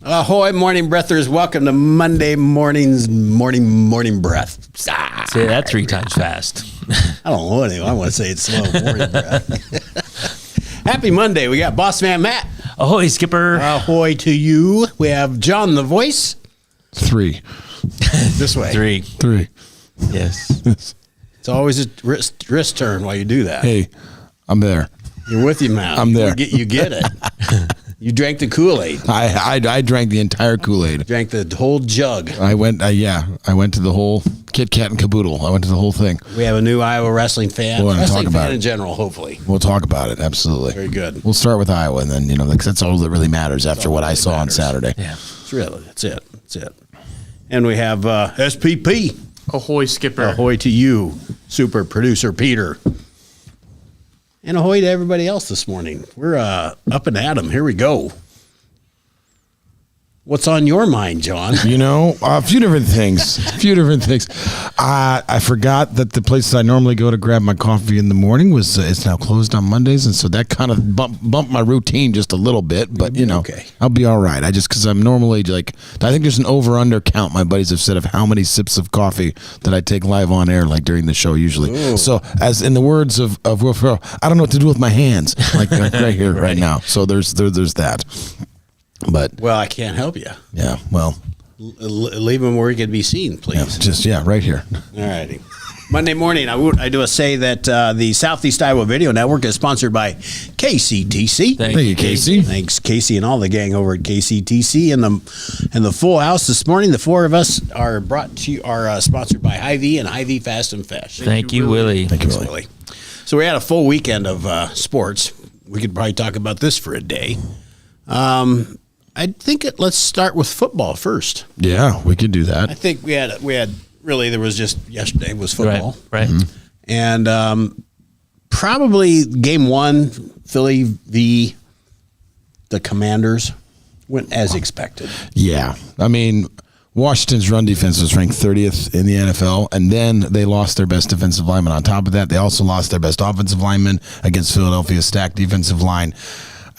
Ahoy, morning breathers. Welcome to Monday morning's morning breath. Say that 3 times fast. I don't know anyway. I want to say it's slow. Morning breath. Happy Monday. We got Boss Man Matt. Ahoy, Skipper. Ahoy to you. We have John the Voice. 3. This way. 3. Yes. It's always a wrist turn while you do that. Hey, I'm there. You're with you, man. I'm there. You get it. You drank the Kool-Aid. I drank the entire Kool-Aid. Drank the whole jug. I went to the whole Kit Kat and Caboodle. I went to the whole thing. We have a new Iowa wrestling fan. We'll Wrestling talk about fan it. in general, hopefully. We'll talk about it. Absolutely. Very good. We'll start with Iowa, and then because that's all that really matters after what I saw on Saturday. Yeah. It's really, that's it. And we have SPP. Ahoy, Skipper. Ahoy to you, super producer Peter. And ahoy to everybody else this morning. We're up and at 'em. Here we go. What's on your mind, John? You know, a few different things. I forgot that the place I normally go to grab my coffee in the morning it's now closed on Mondays, and so that kind of bumped my routine just a little bit. But you know, Okay. I'll be all right. Because I'm normally I think there's an over/under count. My buddies have said of how many sips of coffee that I take live on air, like during the show usually. Ooh. So, as in the words of Will Ferrell, I don't know what to do with my hands, like right here, right now. So there's that. But Well, I can't help you. yeah, well. Leave him where he can be seen, please. Right here. All righty. Monday morning, I do say that the Southeast Iowa Video Network is sponsored by KCTC. Thank Thank you, Casey. Thanks, Casey, and all the gang over at KCTC and the full house this morning. The 4 of us are sponsored by Hy-Vee and Hy-Vee Fast and Fresh. Thank you, Willie. Thank you, Thanks, Willie. Willie. So we had a full weekend of sports. We could probably talk about this for a day. I think let's start with football first. Yeah, we could do I that. think we had really there was just yesterday was football. Right. And probably game 1, Philly v. the Commanders, went as expected. Yeah. I mean, Washington's run defense was ranked 30th in the NFL, and then they lost their best defensive lineman. On top of that, they also lost their best offensive lineman against Philadelphia's stacked defensive line.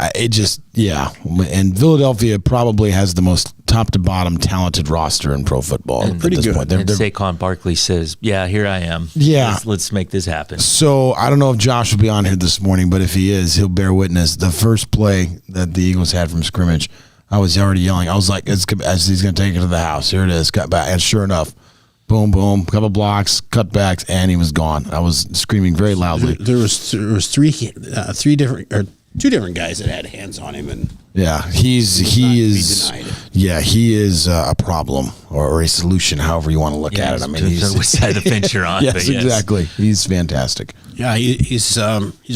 And Philadelphia probably has the most top-to-bottom talented roster in pro football at pretty this good. point. And Saquon Barkley says, yeah, here I am. Yeah. Let's make this happen. So I don't know if Josh will be on here this morning, but if he is, he'll bear witness. The first play that the Eagles had from scrimmage, I was already yelling. I was like, as he's going to take it to the house. Here it is. Cut back. And sure enough, boom, boom, couple blocks, cutbacks, and he was gone. I was screaming very loudly. There was two different guys that had hands on him, and Yeah, he is a problem or a solution, however you want to look at it. I mean, he's which side of the fence you're on. yes, but yes. exactly. He's fantastic. yeah, he's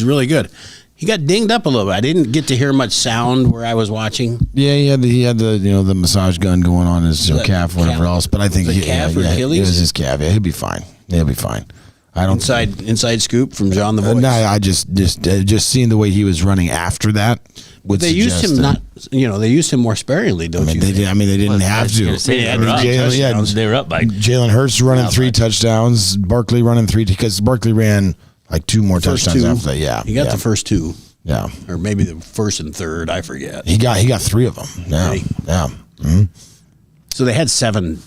really good. He got dinged up a little bit. I didn't get to hear much sound where I was watching. Yeah, he had the massage gun going on his calf, whatever calf? else. But I think Was it calf or Achilles? it was his calf. Yeah, he'll be fine. I don't Inside scoop from John the Voice. No, I just seeing the way he was running after that. They used him they used him more sparingly, don't you? They didn't have to. They were up. They were up by Jalen Hurts running 3 touchdowns. Barkley running 3 because Barkley ran like 2 more First touchdowns 2. after that. Yeah, he got the first 2. Yeah, Or maybe the first and third, I forget. he got 3 of them. Yeah, Really? yeah. So they had 7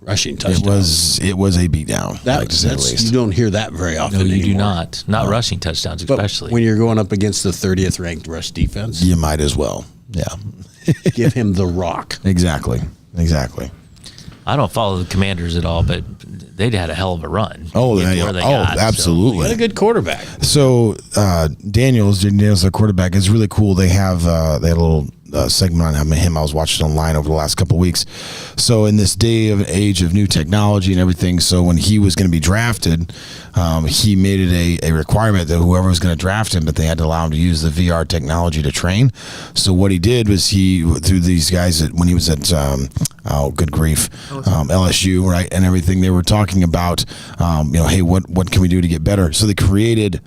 rushing touchdowns. It was a beatdown. To say the least. You don't hear that very often No, you do anymore. not. Not rushing touchdowns, But especially. when you're going up against the 30th ranked rush defense, You might as well. Yeah, give him the rock. exactly. I don't follow the Commanders at all, but they had a hell of a run. Oh, Where yeah. they got, so- Absolutely. What a good quarterback. So Daniels, their quarterback, is really cool. They had a little segment on him. I was watching online over the last couple of weeks. So in this day of age of new technology and everything, so when he was going to be drafted, he made it a requirement that whoever was going to draft him, that they had to allow him to use the VR technology to train. So what he did was through these guys when he was at good grief, LSU, right, and everything, they were talking about hey, what can we do to get better? So they created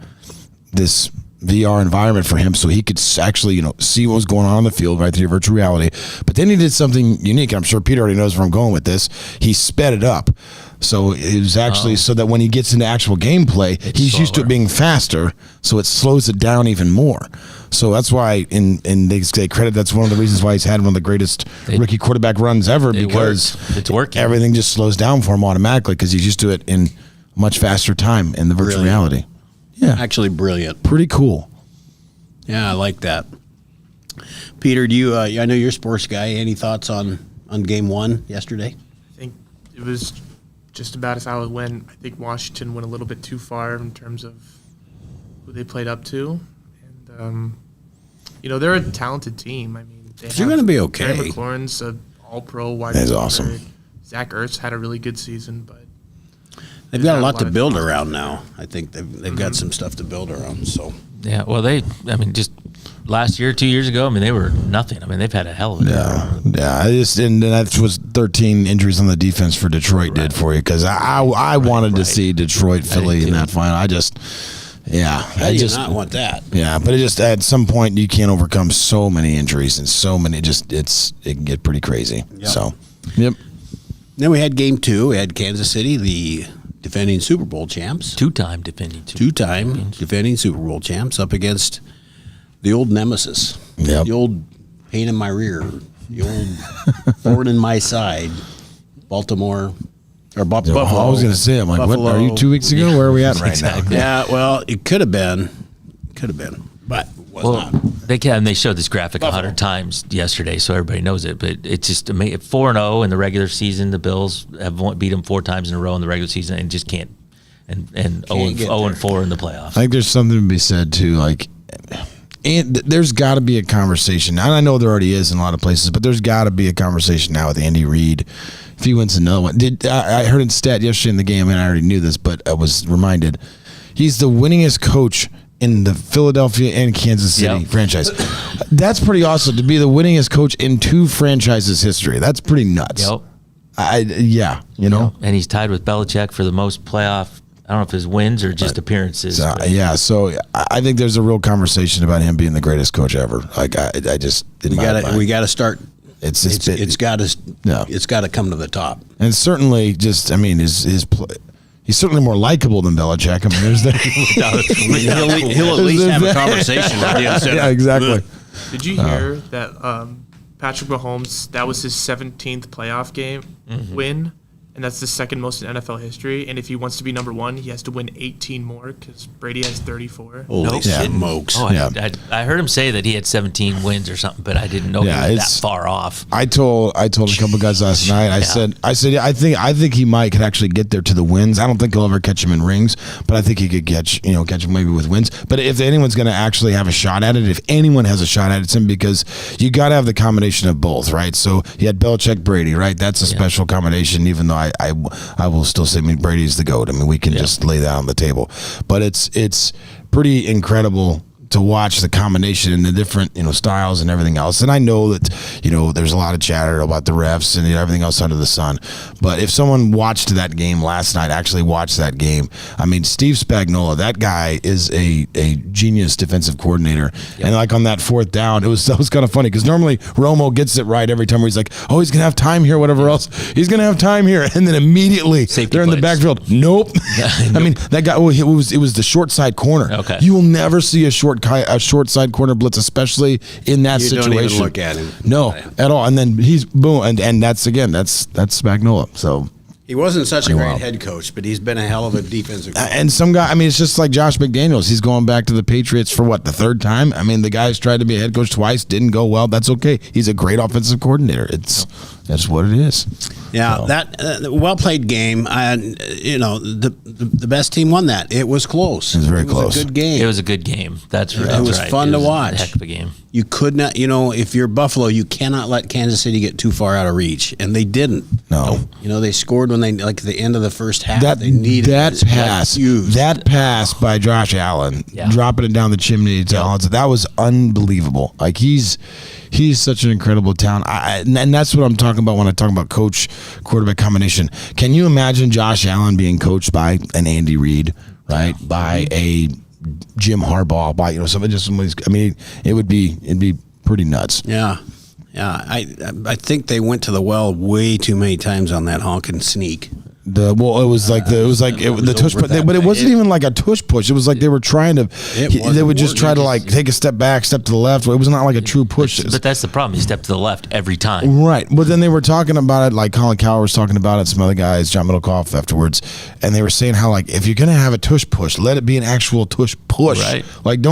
this VR environment for him so he could actually, see what was going on in the field right through virtual reality. But then he did something unique, and I'm sure Peter already knows where I'm going with this. He sped it up. So it was actually so that when he gets into actual gameplay, he's used to slower. it being faster, so it slows it down even more. So that's why, and they credit that's one of the reasons why he's had one of the greatest rookie quarterback runs ever, because It's working. everything just slows down for him automatically because he's used to it in much faster time in the virtual Brilliant. reality. Yeah, Actually brilliant. pretty cool. Yeah, I like that. Peter, do you? I know you're a sports guy. Any thoughts on game one yesterday? I think it was just about as how it went. I think Washington went a little bit too far in terms of who they played up to, and they're a talented team. I mean, They're gonna be okay. Terry McLaurin's an All-Pro wide He's receiver. awesome. Zach Ertz had a really good season, but They've got a have lot a to lot of build talent. around now. I think they've got some stuff to build around. So Yeah, well, just last year, 2 years ago, I mean, they were nothing. I mean, they've had a hell of a Yeah. And that was 13 injuries on the defense for Detroit did for you because I wanted to see Detroit Philly in that final. how do you not want that? Yeah, but it just at some point you can't overcome so many injuries and so many. It can get pretty crazy. Yep. So, yep. Then we had game two. We had Kansas City, the defending Super Bowl champs, two-time defending. two-time defending Super Bowl champs, up against the old nemesis, Yep. the old pain in my rear, the old thorn in my side, Baltimore or Buffalo. I was going to say, I'm like, Buffalo. what are you 2 weeks ago? Where are we at right Exactly. Yeah, well, it could have been, but was Well, not. they showed this graphic Buffalo. 100 times yesterday, so everybody knows it. But it's just 4-0 in the regular season. The Bills have beat them 4 times in a row in the regular season and just can't. And 0-4 in the playoffs. I think there's something to be said too, like, and there's got to be a conversation. And I know there already is in a lot of places, but there's got to be a conversation now with Andy Reid. If he wins another one, I heard a stat yesterday in the game, and I already knew this, but I was reminded he's the winningest coach in the Philadelphia and Kansas City Yep. franchise. That's pretty awesome to be the winningest coach in 2 franchises' history. That's pretty nuts. Yep. And And he's tied with Belichick for the most playoff. I don't know if his wins or just appearances. but- So I think there's a real conversation about him being the greatest coach ever. Like I just in my mind. We got to start. It's got to. Yeah. It's got to come to the top. and certainly just I mean his play. He's certainly more likable than Belichick. I mean, there's that. He'll at least have a conversation with you. Instead Yeah, of, exactly. did you hear that Patrick Mahomes, that was his 17th playoff game win? And that's the second most in NFL history. And if he wants to be number 1, he has to win 18 more because Brady has 34. Holy Nope. Yeah. smokes! Oh, Yeah. I heard him say that he had 17 wins or something, but I didn't know Yeah, he was it's- that far off. I told a couple guys last night. I said yeah, I think he might could actually get there to the wins. I don't think he'll ever catch him in rings, but I think he could catch him maybe with wins. But if anyone's going to actually have a shot at it, if anyone has a shot at it, it's him because you got to have the combination of both, right? So you had Belichick, Brady, right? That's a special combination. Even though I will still say, Brady's the GOAT. I mean, we can just lay that on the table, but it's pretty incredible to watch the combination and the different styles and everything else. And I know that there's a lot of chatter about the refs and everything else under the sun. But if someone watched that game last night, actually watched that game, I mean, Steve Spagnuolo, that guy is a genius defensive coordinator. And like on that 4th down, that was kind of funny because normally Romo gets it right every time where he's like, oh, he's gonna have time here, whatever else. He's gonna have time here, and then immediately Safety they're in the blitz. backfield. Nope. I mean, that guy. Well, it was the short side corner. Okay. You will never see a short side corner blitz, especially in that You situation. don't even look at him. No, at all. And then he's boom, and that's Spagnuolo. So. He wasn't such a great wild. head coach, but he's been a hell of a defensive coach. And some guy, I mean, it's just like Josh McDaniels. He's going back to the Patriots for what, the 3rd time? I mean, the guy's tried to be a head coach twice, didn't go well. That's okay. He's a great offensive coordinator. That's what it is. Yeah, So. that well played game. The best team won that. It was close. It was very a close. good game. It was a good game. That's right. It was right. fun It to was a watch. heck of a game. You could not, if you're Buffalo, you cannot let Kansas City get too far out of reach, and they didn't. No. They scored when they at the end of the first half. That they needed that pass, huge. that pass by Josh Allen, Yeah. dropping it down the chimney to Allen, that was unbelievable. Like he's such an incredible talent, and that's what I'm talking about when I talk about coach quarterback combination. Can you imagine Josh Allen being coached by an Andy Reid, right? By a Jim Harbaugh, by somebody's. I mean, it'd be pretty nuts. Yeah. I think they went to the well way too many times on that honking sneak. It was like the tush, but it wasn't even like a tush push. It was like they were trying to. They would just try to like take a step back, step to the left. It was not like a true push. But that's the problem. You step to the left every time. Right. But then they were talking about it, like Colin Cowher was talking about it, some other guys, John Middlecoff afterwards, and they were saying how like if you're gonna have a tush push, let it be an actual tush push. Right. Like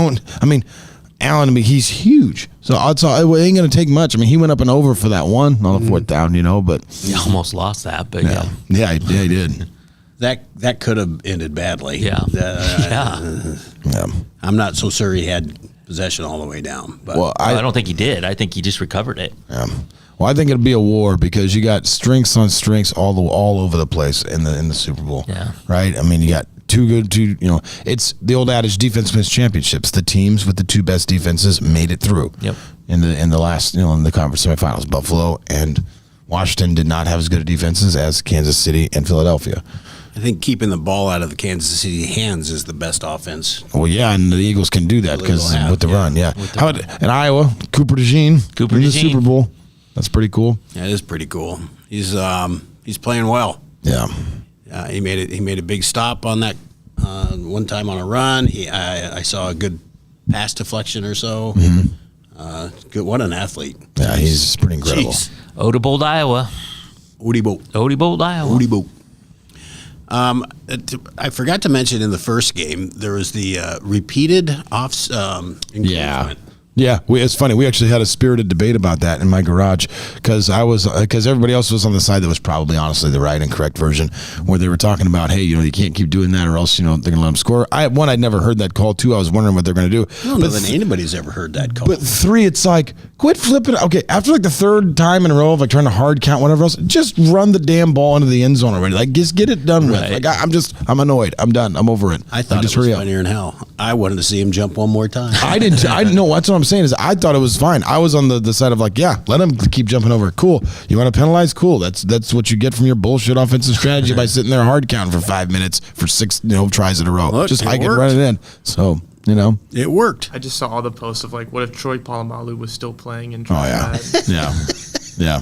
Allen, he's huge, so it ain't gonna take much. He went up and over for that one on the fourth down, but You almost lost that, but yeah. Yeah, he did. That could have ended badly. Yeah. Yeah. I'm not so sure he had possession all the way down. But Well, I don't think he did. I think he just recovered it. Well, I think it'll be a war because you got strengths on strengths all over the place in the Super Bowl. Yeah. Right. You got it's the old adage: defense wins championships. The teams with the two best defenses made it through. Yep. In the last in the conference semifinals, Buffalo and Washington did not have as good of defenses as Kansas City and Philadelphia. I think keeping the ball out of the Kansas City hands is the best offense. Well, yeah, and the Eagles can do that because with the run, yeah. How about in Iowa, Cooper DeJean in the Super Bowl? That's pretty cool. Yeah, it is pretty cool. He's playing well. Yeah. He made a big stop on that one time on a run. I saw a good pass deflection or so. Mm-hmm. Good. What an athlete. Yeah, he's pretty incredible. Jeez. Odebolt, Iowa. Odebolt, Iowa. Odebolt. I forgot to mention in the first game there was the repeated encouragement. Yeah, it's funny. We actually had a spirited debate about that in my garage because everybody else was on the side that was probably honestly the right and correct version, where they were talking about, hey, you can't keep doing that or else they're gonna let them score. I'd never heard that call. 2, I was wondering what they're gonna do. I don't know that anybody's ever heard that call. But 3, it's like quit flipping. Okay, after like the third time in a row of like trying to hard count whatever else, just run the damn ball into the end zone already. Like just get it done with. Like I'm annoyed. I'm done. I'm over it. I thought it was funnier than hell. I wanted to see him jump one more time. I didn't. I know. That's what I'm saying is I thought it was fine. I was on the side of like, yeah, let him keep jumping over. Cool. You want to penalize? Cool. That's what you get from your bullshit offensive strategy by sitting there hard counting for 5 minutes for 6 tries in a row. Look, just hike it, worked. run it in. So it worked. I just saw all the posts of like, what if Troy Polamalu was still playing and Oh trying yeah, that yeah.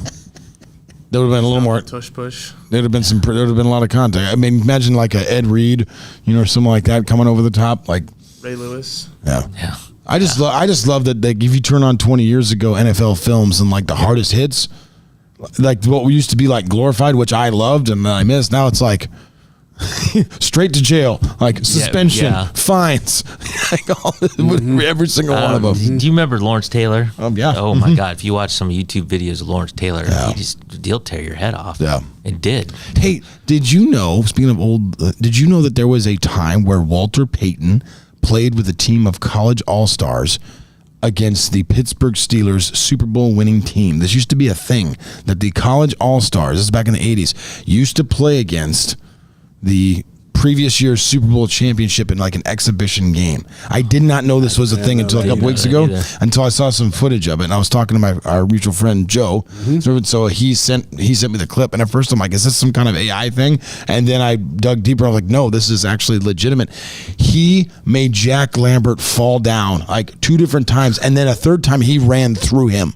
There would have been a little more. tush push? There would have been a lot of contact. Imagine like a Ed Reed, or someone like that coming over the top, like Ray Lewis. yeah. Yeah. I just love that if you turn on 20 years ago NFL films and like the hardest hits, like what we used to be like glorified, which I loved and I missed. Now it's like straight to jail, like suspension, fines, like every single one of them. Do you remember Lawrence Taylor? Yeah. Oh my God! If you watch some YouTube videos of Lawrence Taylor, he'll tear your head off. Yeah. It did. Hey, did you know? Speaking of old, did you know that there was a time where Walter Payton played with a team of college all-stars against the Pittsburgh Steelers Super Bowl winning team? This used to be a thing that the college all-stars, this is back in the 80s, used to play against the previous year's Super Bowl championship in like an exhibition game. I did not know this was a thing until a couple weeks ago, until I saw some footage of it. And I was talking to our mutual friend Joe. So he sent me the clip, and at first I'm like, is this some kind of AI thing? And then I dug deeper. I was like, no, this is actually legitimate. He made Jack Lambert fall down like 2 different times, and then a third time he ran through him.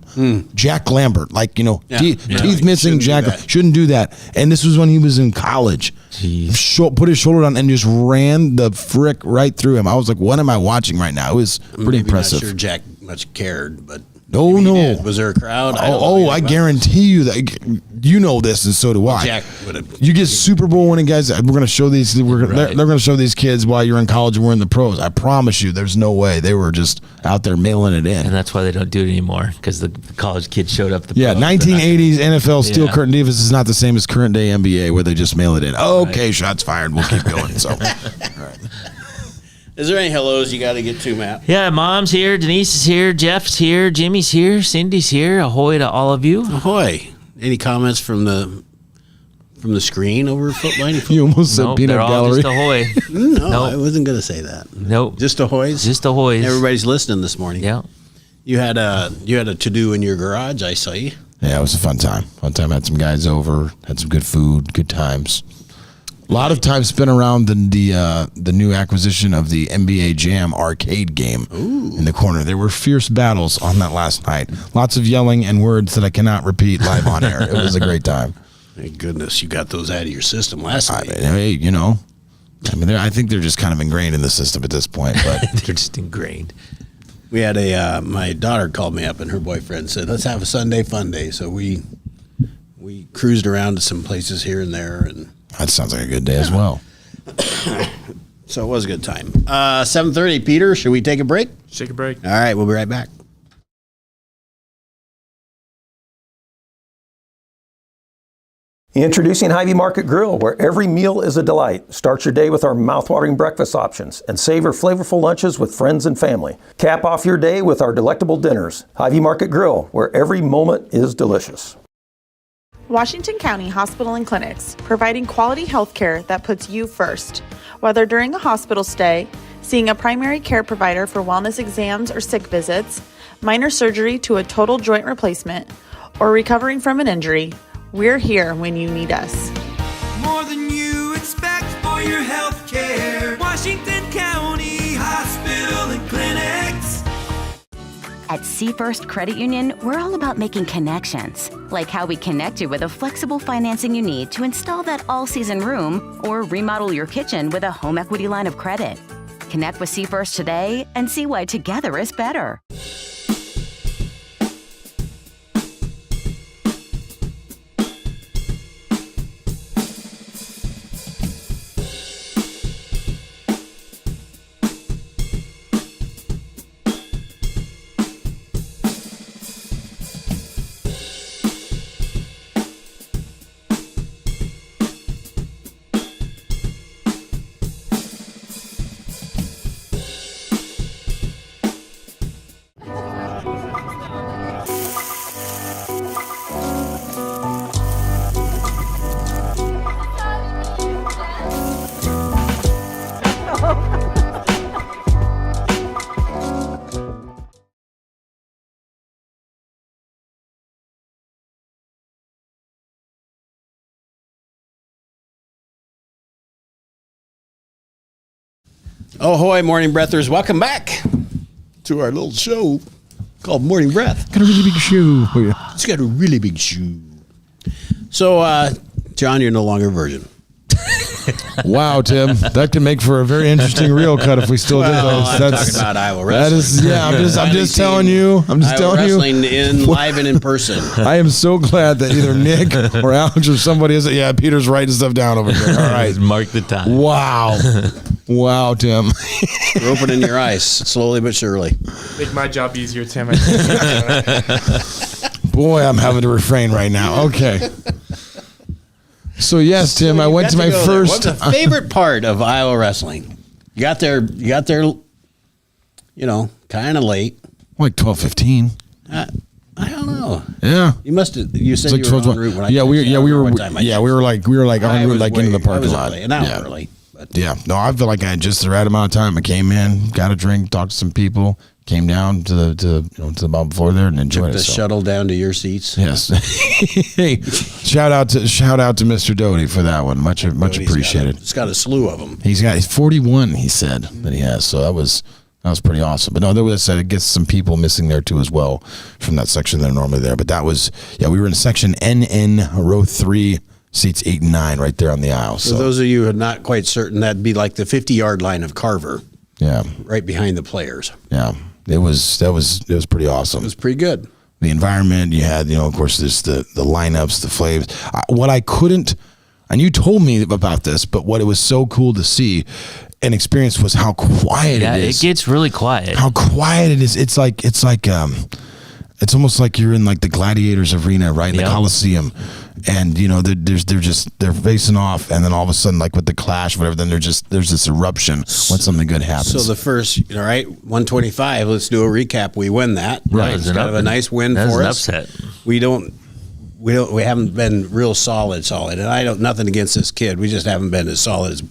Jack Lambert, like teeth missing. Jack shouldn't do that. And this was when he was in college. Put his shoulder down and just ran the frick right through him. I was like, what am I watching right now? It was pretty impressive. Not sure Jack much cared, but no. Was there a crowd? I guarantee you that you know this, and so do I. Jack would have. You get Super Bowl winning guys. We're going to show these. They're going to show these kids while you're in college and we're in the pros. I promise you, there's no way they were just out there mailing it in. And that's why they don't do it anymore, because the college kids showed up. 1980s NFL Steel Curtain Divas is not the same as current day NBA where they just mail it in. Okay, shots fired. We'll keep going. So, all right. Is there any hellos you got to get to, Matt? Yeah, Mom's here, Denise is here, Jeff's here, Jimmy's here, Cindy's here. Ahoy to all of you. Ahoy! Any comments from the screen over at Footline? You almost said Nope, peanut they're all gallery. just ahoy. No, Nope. I wasn't going to say that. Nope. Just ahoys. Just ahoys. Everybody's listening this morning. Yeah. You had a to do in your garage. I saw you. Yeah, it was a fun time. Had some guys over, had some good food, good times. A lot of time spent around the new acquisition of the NBA Jam arcade game in the corner. There were fierce battles on that last night. Lots of yelling and words that I cannot repeat live on air. It was a great time. Thank goodness you got those out of your system last I night. mean, hey, I think they're just kind of ingrained in the system at this point. But They're just ingrained. We had my daughter called me up and her boyfriend said, let's have a Sunday fun day. So we cruised around to some places here and there. And that sounds like a good day as well. so it was a good time. 7:30, Peter, should we take a break? Take a break. All right, we'll be right back. Introducing Hy-Vee Market Grill, where every meal is a delight. Start your day with our mouthwatering breakfast options and savor flavorful lunches with friends and family. Cap off your day with our delectable dinners. Hy-Vee Market Grill, where every moment is delicious. Washington County Hospital and Clinics, providing quality health care that puts you first. Whether during a hospital stay, seeing a primary care provider for wellness exams or sick visits, minor surgery to a total joint replacement, or recovering from an injury, we're here when you need us. More than you expect for your health care. Washington County Hospital and Clinics. At Seafirst Credit Union, we're all about making connections, like how we connect you with a flexible financing you need to install that all-season room or remodel your kitchen with a home equity line of credit. Connect with Seafirst today and see why together is better. Oh, hoy, Morning Breathers. Welcome back to our little show called Morning Breath. Got a really big shoe. It's got a really big shoe. So, John, you're no longer a virgin. Wow, Tim, that can make for a very interesting reel cut if we still did Well, those. I'm talking about Iowa That wrestling. is, yeah. I'm just telling you. I'm just Iowa telling you. wrestling in live and in person. I am so glad that either Nick or Alex or somebody is. Yeah, Peter's writing stuff down over there. All right. Mark the time. Wow. Wow, Tim. You're opening your eyes slowly but surely. Make my job easier, Tim. Boy, I'm having to refrain right now. Okay. So yes, Tim, I went to my first. What's the favorite part of Iowa wrestling? You got there, kind of late. Like 12:15. I don't know. Yeah. You must have. You said It's you were like en route when I. yeah, we texted you. I don't we know were what time I yeah, texted we were you. like I en route was like into the I parking was lot. early, an hour Yeah. early. But Yeah, no, I feel like I had just the right amount of time. I came in, got a drink, talked to some people, came down to the bottom floor there and enjoyed took it. the so. shuttle down to your seats. Yes. Hey, shout out to Mr. Doty for that one. Much appreciated. It's got a slew of them. He's 41. He said that he has. So that was pretty awesome. But no, there was it gets some people missing there too as well from that section that are normally there. But that was we were in section NN row 3. Seats 8 and 9 right there on the aisle. For So those of you who are not quite certain, that'd be like the 50-yard line of Carver, yeah, right behind the players. yeah, it was pretty awesome. It was pretty good. The environment you had, of course, there's the lineups, the flaves. What I couldn't, and you told me about this, but what it was so cool to see and experience was how quiet Yeah, it is. it gets really quiet. How quiet it is. It's it's almost like you're in like the Gladiators arena, right? In the Yeah. Coliseum. And they're facing off, and then all of a sudden, like with the clash, whatever, then there's this eruption when something good happens. So the first, 125. Let's do a recap. We win that. Right. It's kind of a nice win That was for an us. upset. We haven't been real solid, and I don't nothing against this kid. We just haven't been as solid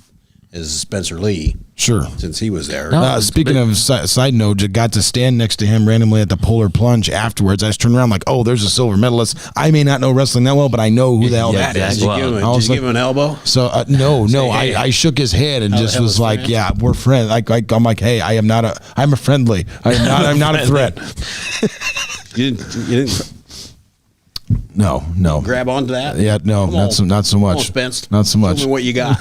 as Spencer Lee sure. since he was there. No. Speaking of side note, I got to stand next to him randomly at the Polar Plunge afterwards. I just turned around like, oh, there's a silver medalist. I may not know wrestling that well, but I know who the hell Yeah, that is. Did you Wow. give him, I was did you give him an elbow? So no, Say, hey. I shook his hand and just hell was is like, friends? yeah, we're friends. I'm like, hey, I'm a friendly. I'm not a threat. You didn't. No. Grab onto that? Yeah, no, Come not on. so much. Come on, Spence. Not so much. Show me what you got.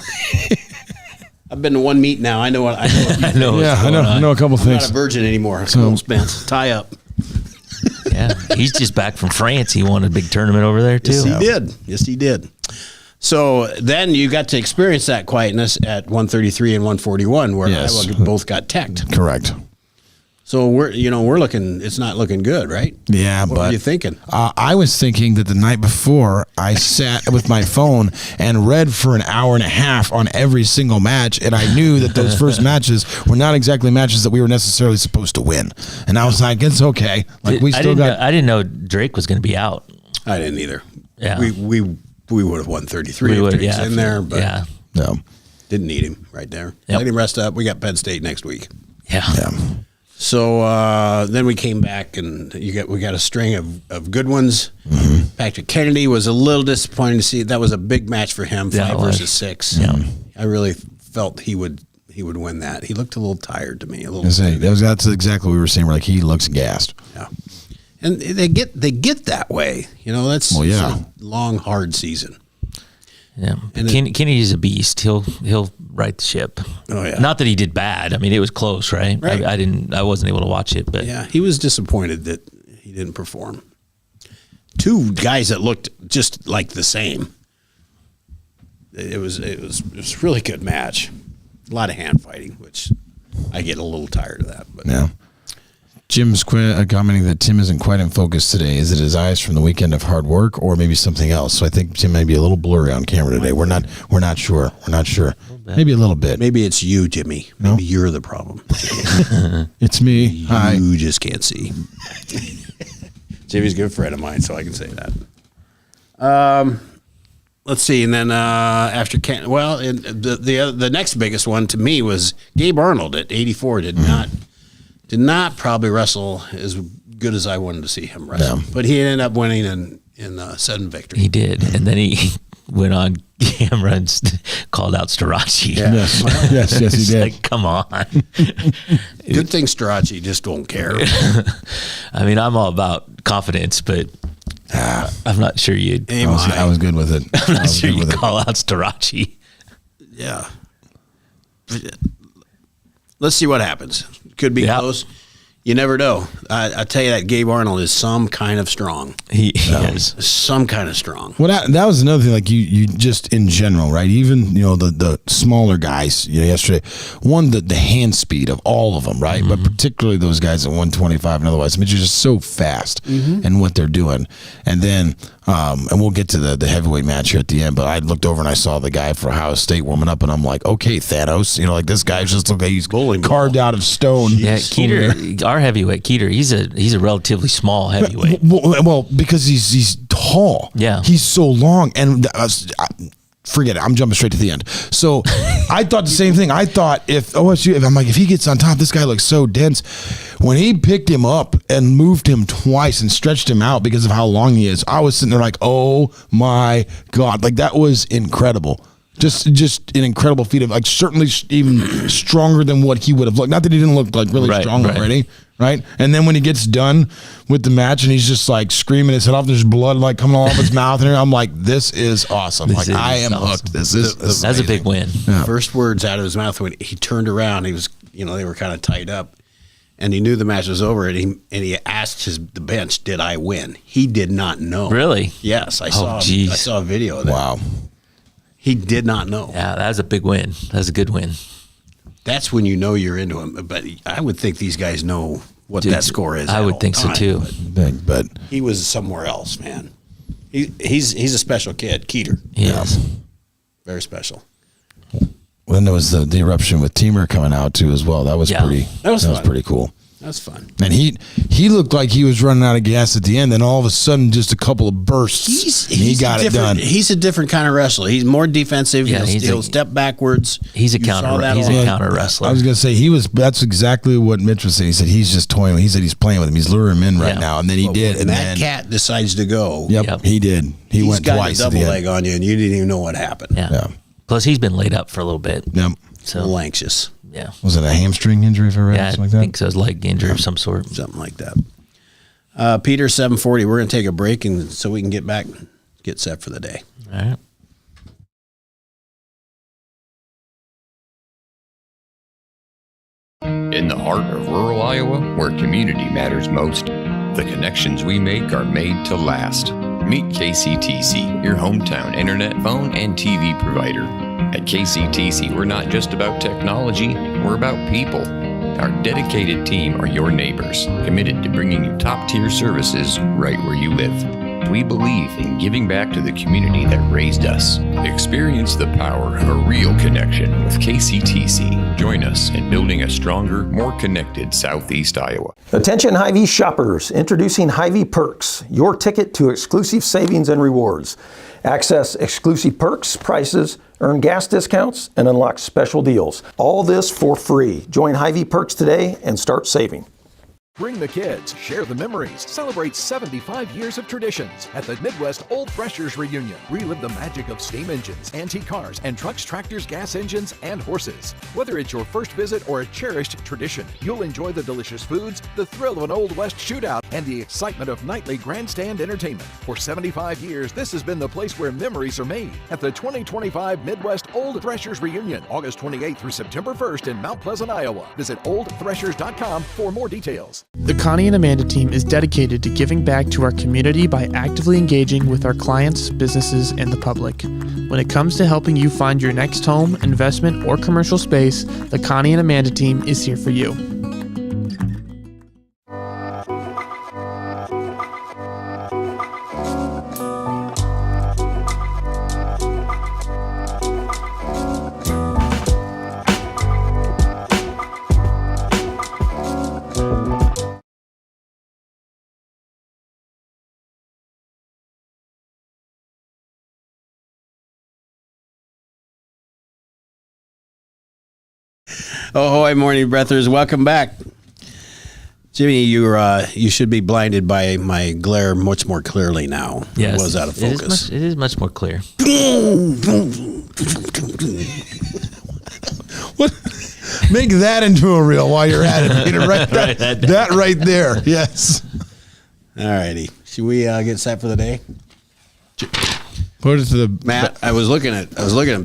I've been to one meet now. I know what I know. Yeah, I know a couple I'm things. not a virgin anymore. Come on, Spence. Tie up. Yeah, he's just back from France. He won a big tournament over there too. Yes, he did. Yes, he did. So then you got to experience that quietness at 133 and 141, where Yes. Iowa both got teched. Correct. So we're looking. It's not looking good, right? Yeah, What but were you thinking? I was thinking that the night before I sat with my phone and read for an hour and a half on every single match, and I knew that those first matches were not exactly matches that we were necessarily supposed to win. And I was like, it's okay. Like we still got. I didn't know Drake was going to be out. I didn't either. Yeah. we would have won 33 We if would, Drake's yeah, in there, but yeah, No. didn't need him right there. Yep. Let him rest up. We got Penn State next week. yeah. So then we came back, and we got a string of good ones. Mm-hmm. Patrick Kennedy was a little disappointing to see. That was a big match for him, Yeah, 5 it was. versus 6. Yeah. I really felt he would win that. He looked a little tired to me. A little. That's exactly what we were saying. We're like, he looks gassed. Yeah. And they get that way. That's Well, yeah. it's a long, hard season. Yeah, And Kennedy's a beast. He'll right the ship. Oh, yeah. Not that he did bad. I mean, it was close, right? Right. I wasn't able to watch it, but Yeah, he was disappointed that he didn't perform. 2 guys that looked just like the same. It was a really good match. A lot of hand fighting, which I get a little tired of that. But Yeah. Jim's commenting that Tim isn't quite in focus today. Is it his eyes from the weekend of hard work, or maybe something else? So I think Tim may be a little blurry on camera today. We're not sure. We're not sure. Maybe a little bit. maybe it's you, Jimmy. Maybe you're the problem. It's me. Hi. You just can't see. Jimmy's a good friend of mine, so I can say that. Let's see, and then after the next biggest one to me was Gabe Arnold at 84. Did not probably wrestle as good as I wanted to see him wrestle, Yeah. but he ended up winning in sudden victory. he did. And then he went on camera and called out Starachi. Yeah. Yes, he It's did. like, come on. Good thing Starachi just don't care. I mean, I'm all about confidence, but I'm not sure you'd. I was good with it. I'm not sure you'd call out Starachi. Yeah. Let's see what happens. Could be Yeah. close. You never know. I tell you that Gabe Arnold is some kind of strong. He is. Some kind of strong. Well, that was another thing. Like you just in general, right? Even the smaller guys. Yesterday, the hand speed of all of them, right? But particularly those guys at 125 and otherwise. I mean, you're just so fast in what they're doing. And then, and we'll get to the heavyweight match here at the end. But I looked over and I saw the guy for Ohio State warming up, and I'm like, okay, Thanos. Like this guy just looks like he's carved out of stone. Yeah, Keeter, our heavyweight Keeter, he's a relatively small heavyweight. Well, because he's tall. Yeah. He's so long, and forget it. I'm jumping straight to the end. So I thought the same thing. I thought if he gets on top, this guy looks so dense. When he picked him up and moved him twice and stretched him out because of how long he is, I was sitting there like, oh my God, like that was incredible. Just an incredible feat of certainly even stronger than what he would have looked. Not that he didn't look like really strong already, right? And then when he gets done with the match and he's just like screaming his head off, there's blood like coming all off his mouth, and I'm like, this is awesome. I am hooked. This is That's a big win. First words out of his mouth when he turned around, he was, they were kind of tied up, and he knew the match was over, and he asked the bench, "Did I win?" He did not know. Really? Yes, I saw a video of that. Wow. He did not know. Yeah, that was a big win. That was a good win. That's when you know you're into him. But I would think these guys know what that score is. I would think so too. But he was somewhere else, man. He's a special kid, Keeter. Yes. Very special. then there was the eruption with Teamer coming out too as well. That was pretty. That was pretty cool. That's fun. And he looked like he was running out of gas at the end. Then all of a sudden, just a couple of bursts, he got it done. He's a different kind of wrestler. He's more defensive. Yeah, he'll step backwards. He's a counter wrestler. I was gonna say that's exactly what Mitch was saying. He said he's just toying. He said he's playing with him. He's luring him in right now. And then he did. And that cat decides to go. Yep, he did. He went twice. He's got a double leg on you, and you didn't even know what happened. Yeah. Plus, he's been laid up for a little bit. Yep. So a little anxious. Yeah. Was it a hamstring injury, if I read something like that? I think so. It was leg injury of some sort. Something like that. Peter, 7:40. We're going to take a break and so we can get set for the day. All right. In the heart of rural Iowa, where community matters most, the connections we make are made to last. Meet KCTC, your hometown internet, phone, and TV provider. At KCTC, we're not just about technology, we're about people. Our dedicated team are your neighbors, committed to bringing you top-tier services right where you live. We believe in giving back to the community that raised us. Experience the power of a real connection with KCTC. Join us in building a stronger, more connected Southeast Iowa. Attention Hy-Vee shoppers, introducing Hy-Vee Perks, your ticket to exclusive savings and rewards. Access exclusive perks, prices, earn gas discounts, and unlock special deals. All this for free. Join Hy-Vee Perks today and start saving. Bring the kids, share the memories, celebrate 75 years of traditions at the Midwest Old Threshers Reunion. Relive the magic of steam engines, antique cars, and trucks, tractors, gas engines, and horses. Whether it's your first visit or a cherished tradition, you'll enjoy the delicious foods, the thrill of an Old West shootout, and the excitement of nightly grandstand entertainment. For 75 years, this has been the place where memories are made at the 2025 Midwest Old Threshers Reunion, August 28th through September 1st in Mount Pleasant, Iowa. Visit oldthreshers.com for more details. The Connie and Amanda team is dedicated to giving back to our community by actively engaging with our clients, businesses, and the public. When it comes to helping you find your next home, investment, or commercial space, the Connie and Amanda team is here for you. Ahoy, morning breathers. Welcome back. Jimmy, you should be blinded by my glare much more clearly now. Yes. It was out of focus. It is much more clear. What? Make that into a reel while you're at it, Peter. Right, that right there. Yes. All righty. Should we get set for the day? Put it to the Matt. I was looking at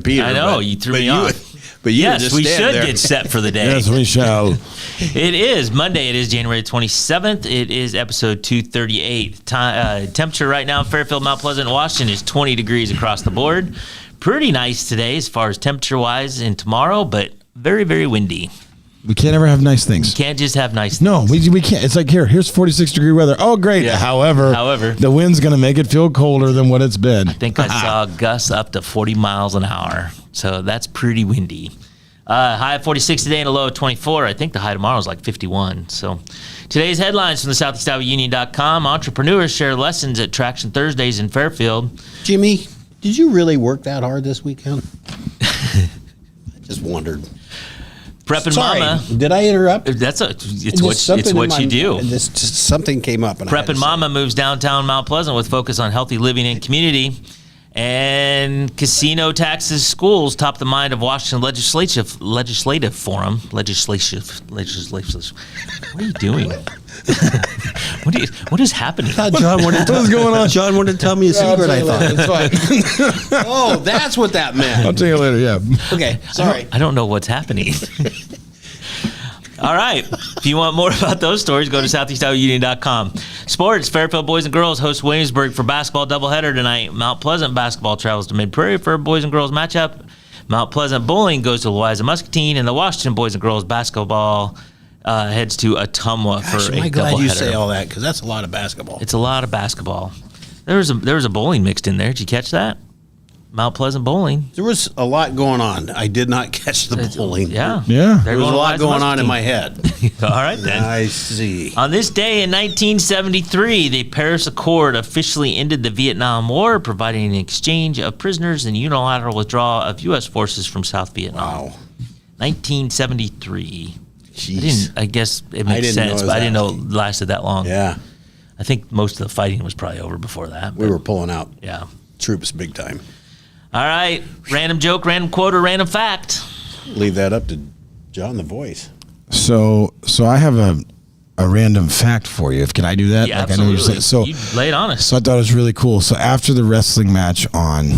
Peter. I know, you threw me off. But you yes, just we stand should there. get set for the day. Yes, we shall. It is Monday. It is January 27th. It is episode 238. Temperature right now in Fairfield, Mount Pleasant, Washington is 20 degrees across the board. Pretty nice today as far as temperature-wise and tomorrow, but very, very windy. We can't ever have nice things. You can't just have nice No, things. we can't. It's like here's 46-degree weather. Oh, great. Yeah. However, the wind's going to make it feel colder than what it's been. I think I saw gusts up to 40 miles an hour, so that's pretty windy. High of 46 today and a low of 24. I think the high tomorrow is like 51. So today's headlines from the SoutheastIowaUnion.com. Entrepreneurs share lessons at Traction Thursdays in Fairfield. Jimmy, did you really work that hard this weekend? I just wondered. Prepping Sorry, Mama. did I interrupt? It's what you do. Just something came up. And Prepping Mama moves downtown Mount Pleasant with focus on healthy living and community. And casino taxes schools top the mind of Washington legislative forum. Legislative. What are you doing? What is happening? John wanted What's going on? John wanted to tell me a secret. I thought. It's fine. Oh, that's what that meant. I'll tell you later. Yeah. Okay, sorry. I don't know what's happening. All right. If you want more about those stories, go to SoutheastIowaUnion.com. Sports, Fairfield boys and girls host Williamsburg for basketball doubleheader tonight. Mount Pleasant basketball travels to Mid-Prairie for a boys and girls matchup. Mount Pleasant bowling goes to Louisa Muscatine, and the Washington boys and girls basketball heads to Ottumwa for Gosh, a am I doubleheader. glad you say all that because that's a lot of basketball. It's a lot of basketball. There was a bowling mixed in there. Did you catch that? Mount Pleasant bowling. There was a lot going on. I did not catch the bowling. Yeah. Yeah. There was a lot going on in my head. All right, then. I see. On this day in 1973, the Paris Accord officially ended the Vietnam War, providing an exchange of prisoners and unilateral withdrawal of U.S. forces from South Vietnam. Wow. 1973. Jeez. I guess it makes sense, but I didn't know it lasted that long. Yeah. I think most of the fighting was probably over before that. We were pulling out Yeah. troops big time. All right. Random joke, random quote, or random fact. Leave that up to John the Voice. So I have a random fact for you. Can I do that? Yeah, I know absolutely. you're saying, You lay it on us. So I thought it was really cool. So after the wrestling match on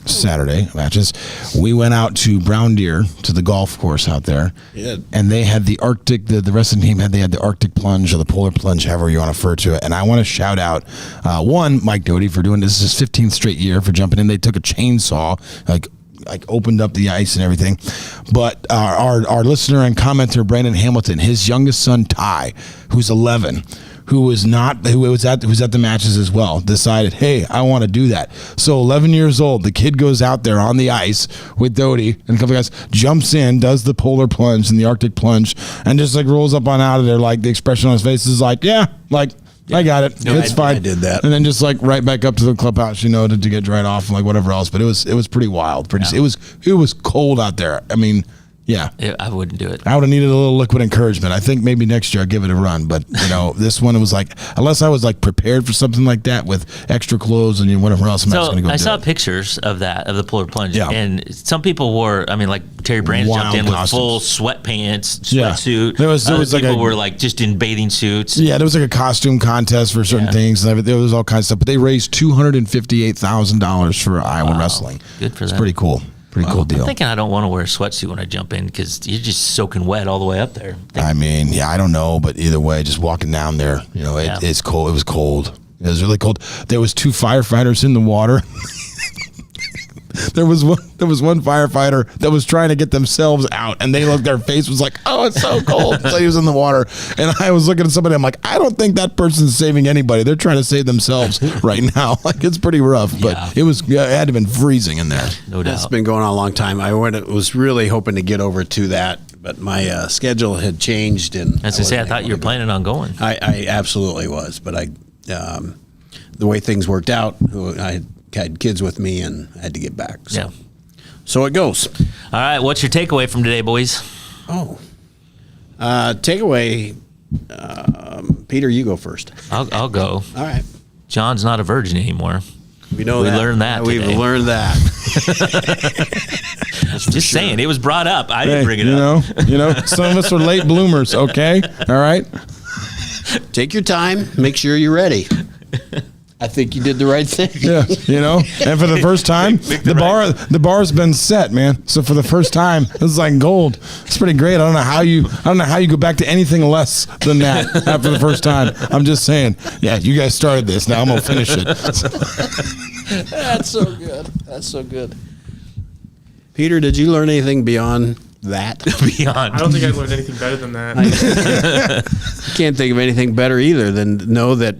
Saturday matches, we went out to Brown Deer to the golf course out there. Yeah. And they had the Arctic, the wrestling team had the Arctic plunge or the polar plunge, however you want to refer to it. And I want to shout out one, Mike Doty, for doing this. This is his 15th straight year for jumping in. They took a chainsaw, like opened up the ice and everything. But our listener and commenter Brandon Hamilton, his youngest son Ty, who's 11, who was at the matches as well, decided, hey, I want to do that. So 11 years old, the kid goes out there on the ice with Doty and a couple of guys, jumps in, does the polar plunge and the Arctic plunge, and just like rolls up on out of there. Like the expression on his face is like, I got it. No, It's fine. I did that. And then just like right back up to the clubhouse, to get dried off and like whatever else. But it was pretty wild. It was cold out there. I mean, yeah. I wouldn't do it. I would have needed a little liquid encouragement. I think maybe next year I'll give it a run. But, this one, it was like, unless I was like prepared for something like that with extra clothes and whatever else, I'm not So going to go I do saw it. pictures of the polar plunge. Yeah. And some people wore, like Terry Brands Wild jumped in with costumes. full sweatpants, Yeah. sweatsuit. There was like people a- were like just in bathing suits. Yeah, there was like a costume contest for certain Yeah. things. And there was all kinds of stuff. But they raised $258,000 for Iowa wrestling. Good for It's them. pretty cool. Pretty cool deal. I'm thinking I don't want to wear a sweatsuit when I jump in because you're just soaking wet all the way up there. I mean, yeah, I don't know, but either way, just walking down there, it's cold. It was cold. It was really cold. There was 2 firefighters in the water. There was one firefighter that was trying to get themselves out, and their face was like, "Oh, it's so cold." So he was in the water, and I was looking at somebody. I'm like, I don't think that person's saving anybody. They're trying to save themselves right now. Like it's pretty rough, but Yeah. it had to have been freezing in there. No doubt. It's been going on a long time. I was really hoping to get over to that, but my schedule had changed. And As I say, I thought you were planning on going. I absolutely was, but the way things worked out, I had kids with me and I had to get back. So, Yeah. so it goes. All right, what's your takeaway from today, boys? Takeaway. Peter, you go first. I'll go. All right. John's not a virgin anymore. We know We that. learned that We've today. learned that. Just saying, it was brought up. I didn't bring it up. Some of us are late bloomers. Okay, all right. Take your time. Make sure you're ready. I think you did the right thing. Yeah, and for the first time, the bar's been set, man. So for the first time, it's like gold. It's pretty great. I don't know how you go back to anything less than that after the first time. I'm just saying, yeah, you guys started this. Now I'm gonna finish it. That's so good. That's so good. Peter, did you learn anything beyond that? Beyond. I don't think I learned anything better than that. Can't think of anything better either than know that,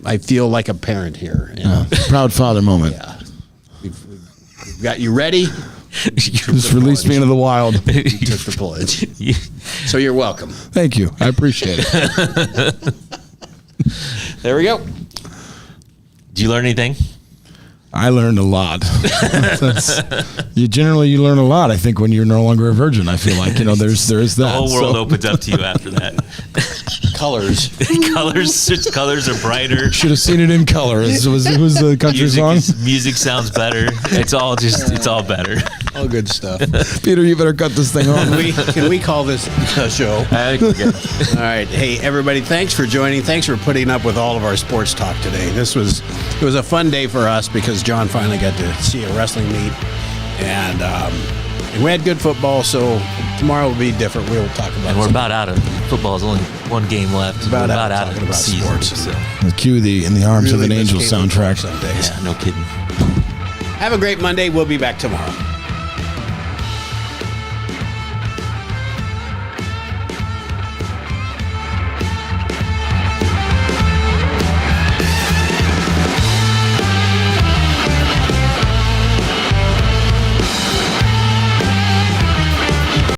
I feel like a parent here. Proud father moment. Yeah. We've got you ready. Just released me into the wild. You took the plunge. So you're welcome. Thank you. I appreciate it. There we go. Did you learn anything? I learned a lot. You learn a lot. I think when you're no longer a virgin, I feel like there is that. The whole world opens up to you after that. Colors. colors are brighter. Should have seen it in color. Who's the country song? Music sounds better. It's all better. All good stuff. Peter, you better cut this thing off. Can we call this a show? I think we're good. All right. Hey, everybody, thanks for joining. Thanks for putting up with all of our sports talk today. It was a fun day for us because John finally got to see a wrestling meet. And we had good football, so tomorrow will be different. We'll talk about And we're some- about out of football. Is only one game left. About we're out about out talking of the about season. sports. So. Cue the In the Arms Really of an miss Angel Caitlin soundtrack. some days. Yeah, no kidding. Have a great Monday. We'll be back tomorrow.